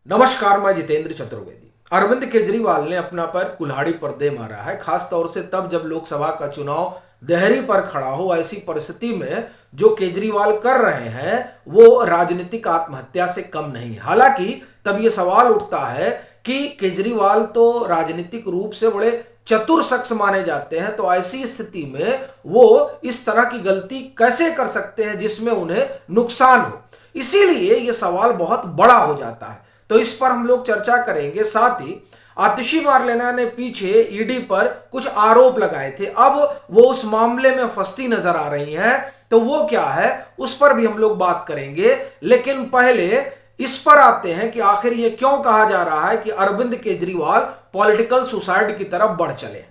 नमस्कार, मैं जितेंद्र चतुर्वेदी। अरविंद केजरीवाल ने अपना पर कुल्हाड़ी पर दे मारा है, खास तौर से तब जब लोकसभा का चुनाव देहरी पर खड़ा हो। ऐसी परिस्थिति में जो केजरीवाल कर रहे हैं वो राजनीतिक आत्महत्या से कम नहीं। हालांकि तब ये सवाल उठता है कि केजरीवाल तो राजनीतिक रूप से बड़े चतुर शख्स माने जाते हैं, तो ऐसी स्थिति में वो इस तरह की गलती कैसे कर सकते हैं जिसमें उन्हें नुकसान हो। इसीलिए ये सवाल बहुत बड़ा हो जाता है। तो इस पर हम लोग चर्चा करेंगे। साथ ही आतिशी मारलेना ने पीछे ईडी पर कुछ आरोप लगाए थे, अब वो उस मामले में फंसती नजर आ रही हैं, तो वो क्या है उस पर भी हम लोग बात करेंगे। लेकिन पहले इस पर आते हैं कि आखिर ये क्यों कहा जा रहा है कि अरविंद केजरीवाल पॉलिटिकल सुसाइड की तरफ बढ़ चले।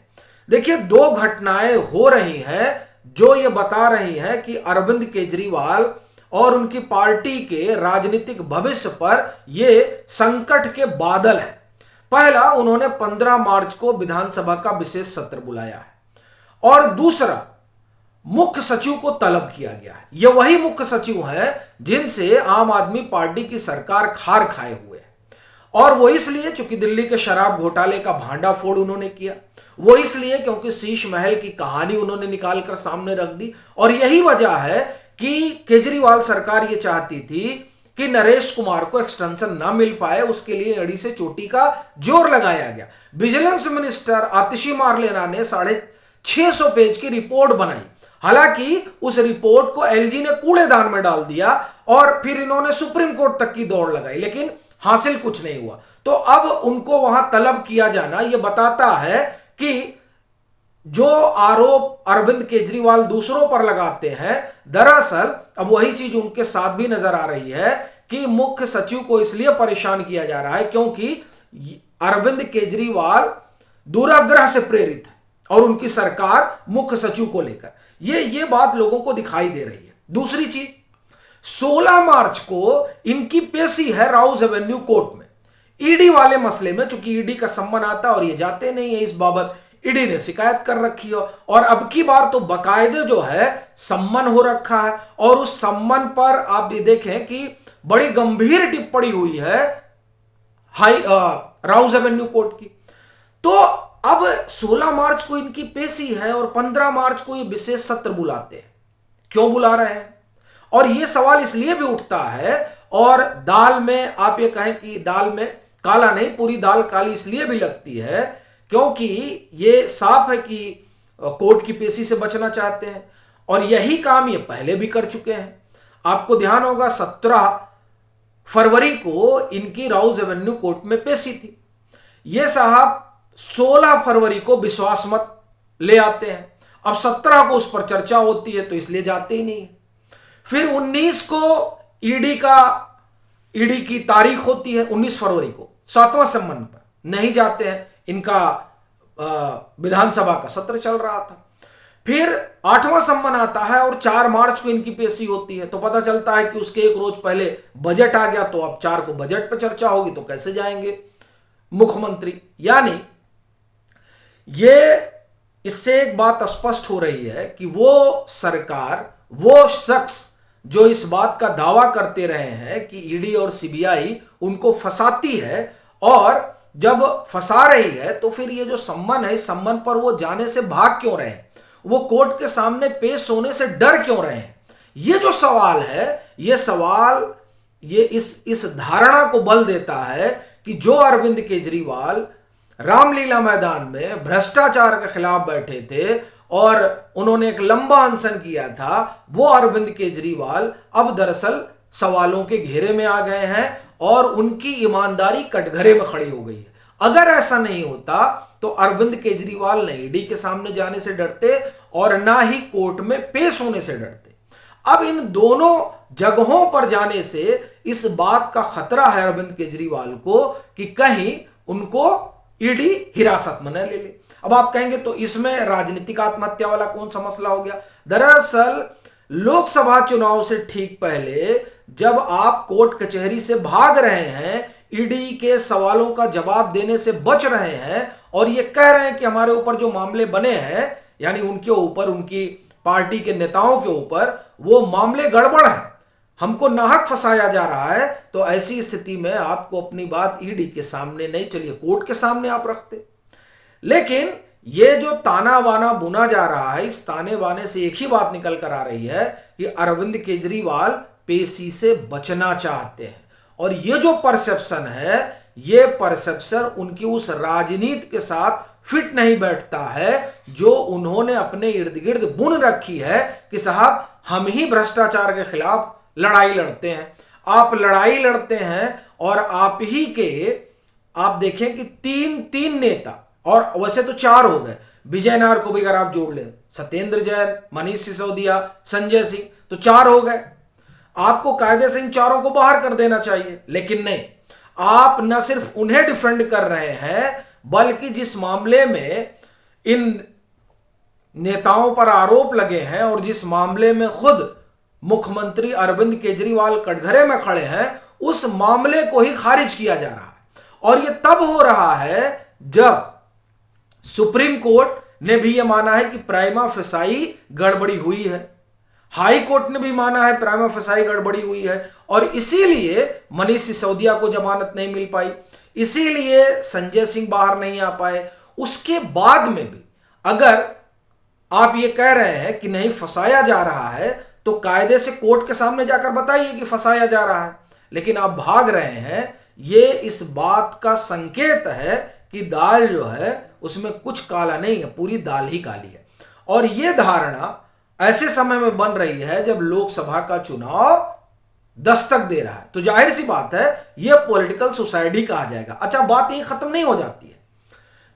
देखिए, दो घटनाएं हो रही हैं जो ये बता रही हैं कि अरविंद केजरीवाल और उनकी पार्टी के राजनीतिक भविष्य पर ये संकट के बादल हैं। पहला, उन्होंने 15 मार्च को विधानसभा का विशेष सत्र बुलाया है और दूसरा, मुख्य सचिव को तलब किया गया है। ये वही मुख्य सचिव हैं जिनसे आम आदमी पार्टी की सरकार खार खाए हुए है, और वो इसलिए चूंकि दिल्ली के शराब घोटाले का भांडाफोड़ उन्होंने किया, वो इसलिए क्योंकि शीश महल की कहानी उन्होंने निकालकर सामने रख दी। और यही वजह है कि केजरीवाल सरकार ये चाहती थी कि नरेश कुमार को एक्सटेंशन ना मिल पाए, उसके लिए अड़ी से चोटी का जोर लगाया गया। विजिलेंस मिनिस्टर आतिशी मारलेना ने 650 पेज की रिपोर्ट बनाई। हालांकि उस रिपोर्ट को एलजी ने कूड़ेदान में डाल दिया और फिर इन्होंने सुप्रीम कोर्ट तक की दौड़ लगाई, लेकिन हासिल कुछ नहीं हुआ। तो अब उनको वहां तलब किया जाना यह बताता है कि जो आरोप अरविंद केजरीवाल दूसरों पर लगाते हैं, दरअसल अब वही चीज उनके साथ भी नजर आ रही है कि मुख्य सचिव को इसलिए परेशान किया जा रहा है क्योंकि अरविंद केजरीवाल दुराग्रह से प्रेरित है और उनकी सरकार मुख्य सचिव को लेकर ये बात लोगों को दिखाई दे रही है। दूसरी चीज, 16 मार्च को इनकी पेशी है राउज एवेन्यू कोर्ट में ईडी वाले मसले में। चूंकि ईडी का सम्मन आता और ये जाते नहीं है, इस बाबत ईडी ने शिकायत कर रखी हो और अब की बार तो बकायदे जो है सम्मन हो रखा है। और उस सम्मन पर आप ये देखें कि बड़ी गंभीर टिप्पणी हुई है राउज एवेन्यू कोर्ट की। तो अब 16 मार्च को इनकी पेशी है और 15 मार्च को ये विशेष सत्र बुलाते हैं। क्यों बुला रहे हैं? और ये सवाल इसलिए भी उठता है, और दाल में आप ये कहें कि दाल में काला नहीं, पूरी दाल काली इसलिए भी लगती है क्योंकि ये साफ है कि कोर्ट की पेशी से बचना चाहते हैं और यही काम ये पहले भी कर चुके हैं। आपको ध्यान होगा 17 फरवरी को इनकी राउज एवेन्यू कोर्ट में पेशी थी। ये साहब 16 फरवरी को विश्वास मत ले आते हैं। अब 17 को उस पर चर्चा होती है तो इसलिए जाते ही नहीं है। फिर 19 को ईडी की तारीख होती है, 19 फरवरी को 7वां सम्मन पर नहीं जाते हैं। इनका विधानसभा का सत्र चल रहा था। फिर 8वां सम्मन आता है और 4 मार्च को इनकी पेशी होती है। तो पता चलता है कि उसके एक रोज पहले बजट आ गया, तो अब 4 को बजट पर चर्चा होगी, तो कैसे जाएंगे मुख्यमंत्री। यानी ये इससे एक बात स्पष्ट हो रही है कि वो सरकार, वो शख्स जो इस बात का दावा करते रहे हैं कि ईडी और सीबीआई उनको फंसाती है, और जब फंसा रही है तो फिर ये जो सम्मन है, इस सम्मन पर वो जाने से भाग क्यों रहे हैं, वो कोर्ट के सामने पेश होने से डर क्यों रहे हैं। ये जो सवाल है, ये सवाल ये इस धारणा को बल देता है कि जो अरविंद केजरीवाल रामलीला मैदान में भ्रष्टाचार के खिलाफ बैठे थे और उन्होंने एक लंबा अनशन किया था, वो अरविंद केजरीवाल अब दरअसल सवालों के घेरे में आ गए हैं और उनकी ईमानदारी कटघरे में खड़ी हो गई है। अगर ऐसा नहीं होता तो अरविंद केजरीवाल न ईडी के सामने जाने से डरते और ना ही कोर्ट में पेश होने से डरते। अब इन दोनों जगहों पर जाने से इस बात का खतरा है अरविंद केजरीवाल को कि कहीं उनको ईडी हिरासत में न ले ले। अब आप कहेंगे तो इसमें राजनीतिक आत्महत्या वाला कौन सा मसला हो गया? दरअसल लोकसभा चुनाव से ठीक पहले जब आप कोर्ट कचहरी से भाग रहे हैं, ईडी के सवालों का जवाब देने से बच रहे हैं और ये कह रहे हैं कि हमारे ऊपर जो मामले बने हैं, यानी उनके ऊपर, उनकी पार्टी के नेताओं के ऊपर वो मामले गड़बड़ हैं, हमको नाहक फंसाया जा रहा है, तो ऐसी स्थिति में आपको अपनी बात ईडी के सामने नहीं, चलिए कोर्ट के सामने आप रखते। लेकिन ये जो ताना बाना बुना जा रहा है, इस ताने बाने से एक ही बात निकल कर आ रही है कि अरविंद केजरीवाल पेशी से बचना चाहते हैं। और ये जो परसेप्शन है, ये परसेप्शन उनकी उस राजनीति के साथ फिट नहीं बैठता है जो उन्होंने अपने इर्द गिर्द बुन रखी है कि साहब हम ही भ्रष्टाचार के खिलाफ लड़ाई लड़ते हैं। आप लड़ाई लड़ते हैं और आप ही के, आप देखें कि तीन नेता, और वैसे तो 4 हो गए, विजय नायर को भी अगर आप जोड़ लें, सत्येंद्र जैन, मनीष सिसोदिया, संजय सिंह, तो 4 हो गए। आपको कायदे से इन 4 को बाहर कर देना चाहिए, लेकिन नहीं, आप न सिर्फ उन्हें डिफेंड कर रहे हैं, बल्कि जिस मामले में इन नेताओं पर आरोप लगे हैं और जिस मामले में खुद मुख्यमंत्री अरविंद केजरीवाल कटघरे में खड़े हैं, उस मामले को ही खारिज किया जा रहा है। और यह तब हो रहा है जब सुप्रीम कोर्ट ने भी यह माना है कि प्राइमा फेसाई गड़बड़ी हुई है, हाई कोर्ट ने भी माना है प्राइमा फेसाई गड़बड़ी हुई है, और इसीलिए मनीष सिसोदिया को जमानत नहीं मिल पाई, इसीलिए संजय सिंह बाहर नहीं आ पाए। उसके बाद में भी अगर आप ये कह रहे हैं कि नहीं फंसाया जा रहा है, तो कायदे से कोर्ट के सामने जाकर बताइए कि फंसाया जा रहा है। लेकिन आप भाग रहे हैं, ये इस बात का संकेत है कि दाल जो है उसमें कुछ काला नहीं है, पूरी दाल ही काली है। और ये धारणा ऐसे समय में बन रही है जब लोकसभा का चुनाव दस्तक दे रहा है, तो जाहिर सी बात है यह पॉलिटिकल सुसाइड ही कहा जाएगा। अच्छा, बात यही खत्म नहीं हो जाती है।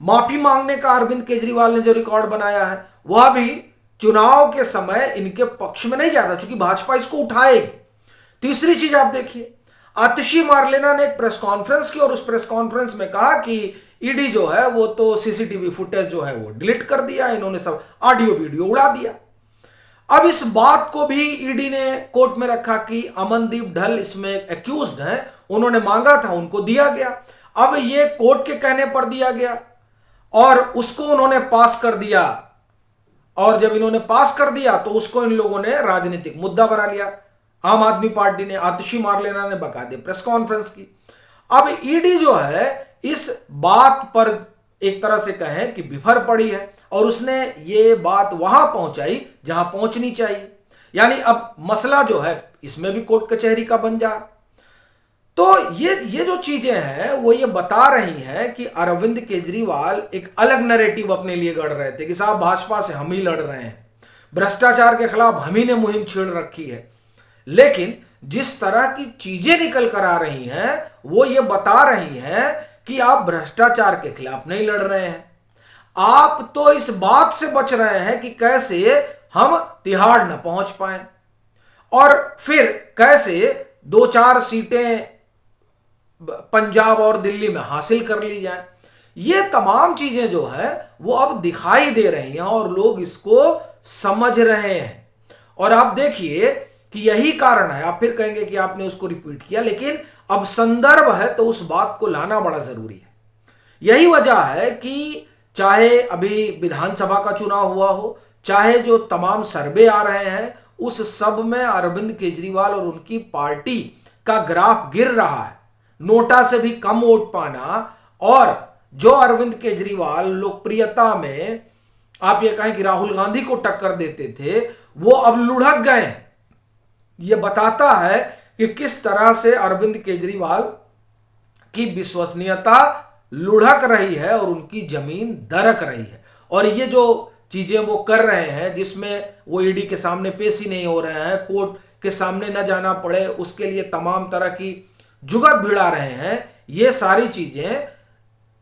माफी मांगने का अरविंद केजरीवाल ने जो रिकॉर्ड बनाया है, वह भी चुनाव के समय इनके पक्ष में नहीं जाता, क्योंकि भाजपा इसको उठाएगी। तीसरी चीज आप देखिए, आतिशी मार्लेना ने एक प्रेस कॉन्फ्रेंस की और उस प्रेस कॉन्फ्रेंस में कहा कि ईडी जो है वो तो सीसीटीवी फुटेज जो है वो डिलीट कर दिया, इन्होंने सब ऑडियो वीडियो उड़ा दिया। अब इस बात को भी ईडी ने कोर्ट में रखा कि अमनदीप ढल इसमें एक्यूज्ड हैं, उन्होंने मांगा था, उनको दिया गया। अब ये कोर्ट के कहने पर दिया गया और उसको उन्होंने पास कर दिया, और जब इन्होंने पास कर दिया तो उसको इन लोगों ने राजनीतिक मुद्दा बना लिया। आम आदमी पार्टी ने, आतिशी मार्लेना ने बकायदे प्रेस कॉन्फ्रेंस की। अब ईडी जो है इस बात पर एक तरह से कहें कि बिफर पड़ी है, और उसने ये बात वहां पहुंचाई जहां पहुंचनी चाहिए। यानी अब मसला जो है इसमें भी कोर्ट कचहरी का बन जा। तो ये जो चीजें हैं वो ये बता रही हैं कि अरविंद केजरीवाल एक अलग नैरेटिव अपने लिए गढ़ रहे थे कि साहब भाजपा से हम ही लड़ रहे हैं, भ्रष्टाचार के खिलाफ हम ही ने मुहिम छेड़ रखी है। लेकिन जिस तरह की चीजें निकल कर आ रही हैं वो ये बता रही हैं कि आप भ्रष्टाचार के खिलाफ नहीं लड़ रहे हैं, आप तो इस बात से बच रहे हैं कि कैसे हम तिहाड़ न पहुंच पाए और फिर कैसे 2-4 सीटें पंजाब और दिल्ली में हासिल कर ली जाए। ये तमाम चीजें जो है वो अब दिखाई दे रही हैं और लोग इसको समझ रहे हैं। और आप देखिए कि यही कारण है, आप फिर कहेंगे कि आपने उसको रिपीट किया, लेकिन अब संदर्भ है तो उस बात को लाना बड़ा जरूरी है। यही वजह है कि चाहे अभी विधानसभा का चुनाव हुआ हो, चाहे जो तमाम सर्वे आ रहे हैं, उस सब में अरविंद केजरीवाल और उनकी पार्टी का ग्राफ गिर रहा है। नोटा से भी कम वोट पाना, और जो अरविंद केजरीवाल लोकप्रियता में आप ये कहें कि राहुल गांधी को टक्कर देते थे, वो अब लुढ़क गए हैं। ये बताता है कि किस तरह से अरविंद केजरीवाल की विश्वसनीयता लुढ़क रही है और उनकी जमीन दरक रही है। और ये जो चीजें वो कर रहे हैं, जिसमें वो ईडी के सामने पेश ही नहीं हो रहे हैं, कोर्ट के सामने न जाना पड़े, उसके लिए तमाम तरह की जुगत भिड़ा रहे हैं, ये सारी चीजें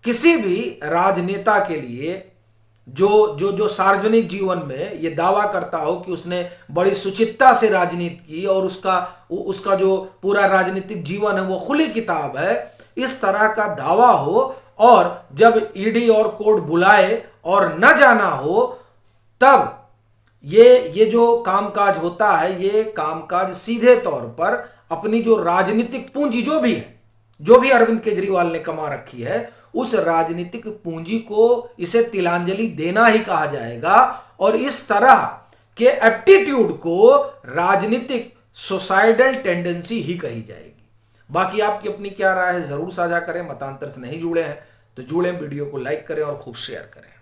किसी भी राजनेता के लिए जो सार्वजनिक जीवन में ये दावा करता हो कि उसने बड़ी सुचित्ता से राजनीति की और उसका जो पूरा राजनीतिक जीवन है वो खुली किताब है, इस तरह का दावा हो, और जब ईडी और कोर्ट बुलाए और न जाना हो, तब ये जो कामकाज होता है, ये कामकाज सीधे तौर पर अपनी जो राजनीतिक पूंजी जो भी अरविंद केजरीवाल ने कमा रखी है, उस राजनीतिक पूंजी को इसे तिलांजलि देना ही कहा जाएगा। और इस तरह के एप्टीट्यूड को राजनीतिक सुसाइडल टेंडेंसी ही कही जाएगी। बाकी आपकी अपनी क्या राय है जरूर साझा करें। मतांतर से नहीं जुड़े हैं तो जुड़ें, वीडियो को लाइक करें और खूब शेयर करें।